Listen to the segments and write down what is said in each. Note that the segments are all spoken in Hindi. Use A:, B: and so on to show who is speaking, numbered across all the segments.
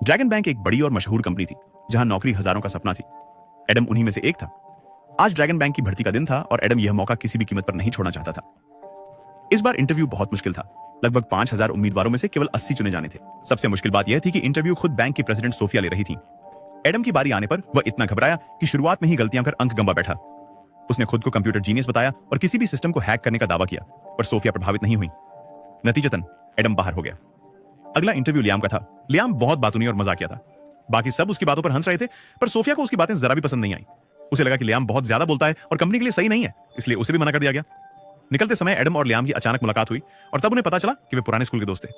A: ड्रैगन बैंक एक बड़ी और मशहूर कंपनी थी जहां नौकरी हजारों का सपना थी। एडम उन्हीं में से एक था। आज ड्रैगन बैंक की भर्ती का दिन था और एडम यह मौका किसी भी कीमत पर नहीं छोड़ना चाहता था। इस बार इंटरव्यू बहुत मुश्किल था। लगभग 5,000 उम्मीदवारों में से केवल 80 चुने जाने थे। सबसे मुश्किल बात यह थी कि इंटरव्यू खुद बैंक की प्रेसिडेंट सोफिया ले रही थी। एडम की बारी आने पर वह इतना घबराया कि शुरुआत में ही गलतियां कर अंक गंवा बैठा। उसने खुद को कंप्यूटर जीनियस बताया और किसी भी सिस्टम को हैक करने का दावा किया, पर सोफिया प्रभावित नहीं हुई। नतीजतन एडम बाहर हो गया। अगला इंटरव्यू लियाम का था। लियाम बहुत बातूनी और मजाकिया था। बाकी सब उसकी बातों पर हंस रहे थे, पर सोफिया को उसकी बातें जरा भी पसंद नहीं आई। उसे लगा कि लियाम बहुत ज्यादा बोलता है और कंपनी के लिए सही नहीं है, इसलिए उसे भी मना कर दिया गया। निकलते समय एडम और लियाम की अचानक मुलाकात हुई और तब उन्हें पता चला कि वे पुराने स्कूल के दोस्त थे।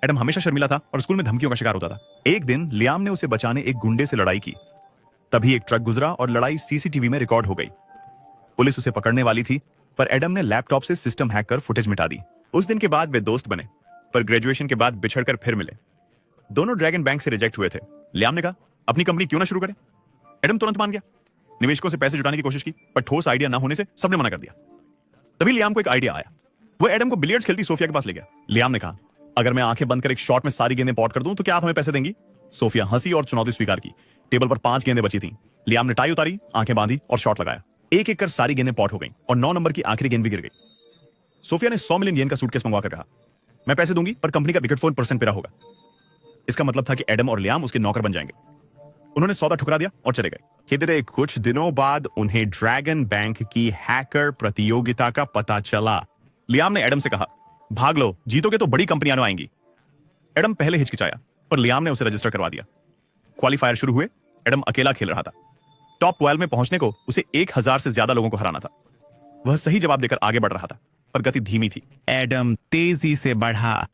A: एडम हमेशा शर्मिला था और स्कूल में धमकियों का शिकार होता था। एक दिन लियाम ने उसे बचाने एक गुंडे से लड़ाई की। तभी एक ट्रक गुजरा और लड़ाई सीसीटीवी में रिकॉर्ड हो गई। पुलिस उसे पकड़ने वाली थी, पर एडम ने लैपटॉप से सिस्टम हैक कर फुटेज मिटा दी। उस दिन के बाद वे दोस्त बने, पर ग्रेजुएशन के बाद बिछड़कर फिर मिले। दोनों ड्रैगन बैंक से रिजेक्ट हुए थे। लियाम ने कहा, अपनी कंपनी क्यों ना शुरू करें। एडम तुरंत मान गया। निवेशकों से पैसे जुटाने की कोशिश की, पर ठोस आइडिया ना होने से सबने मना कर दिया। तभी लियाम को एक आइडिया आया। वो एडम को बिलियर्ड्स खेलती सोफिया के पास ले गया। लियाम ने कहा, अगर मैं आंखें बंद कर एक शॉट में सारी गेंदें पॉट कर दूं तो क्या आप हमें पैसे देंगी। सोफिया हंसी और चुनौती स्वीकार की। टेबल पर 5 गेंदें बची थीं। लियाम ने टाई उतारी, आंखें बांधी और शॉट लगाया। एक एक कर सारी गेंदें पॉट हो गईं और 9 नंबर की आखिरी गेंद भी गिर गई। सोफिया ने 100 मिलियन येन का सूटकेस मंगवा कर कहा, मैं पैसे दूंगी पर कंपनी का विकेट फोन % पेरा होगा। इसका मतलब था कि एडम और लियाम उसके नौकर बन जाएंगे। उन्होंने सौदा ठुकरा दिया और चले गए। किधरे कुछ दिनों बाद उन्हें ड्रैगन बैंक की हैकर प्रतियोगिता का पता चला। लियाम ने एडम से कहा, भाग लो, जीतोगे तो बड़ी कंपनियां आएंगी। एडम पहले हिचकिचाया, पर लियाम ने उसे रजिस्टर करवा दिया। क्वालीफायर शुरू हुए। एडम अकेला खेल रहा था। टॉप 12 में पहुंचने को उसे 1000 से ज्यादा लोगों को हराना था। वह सही जवाब देकर आगे बढ़ रहा था, पर गति धीमी थी।
B: एडम तेजी से बढ़ा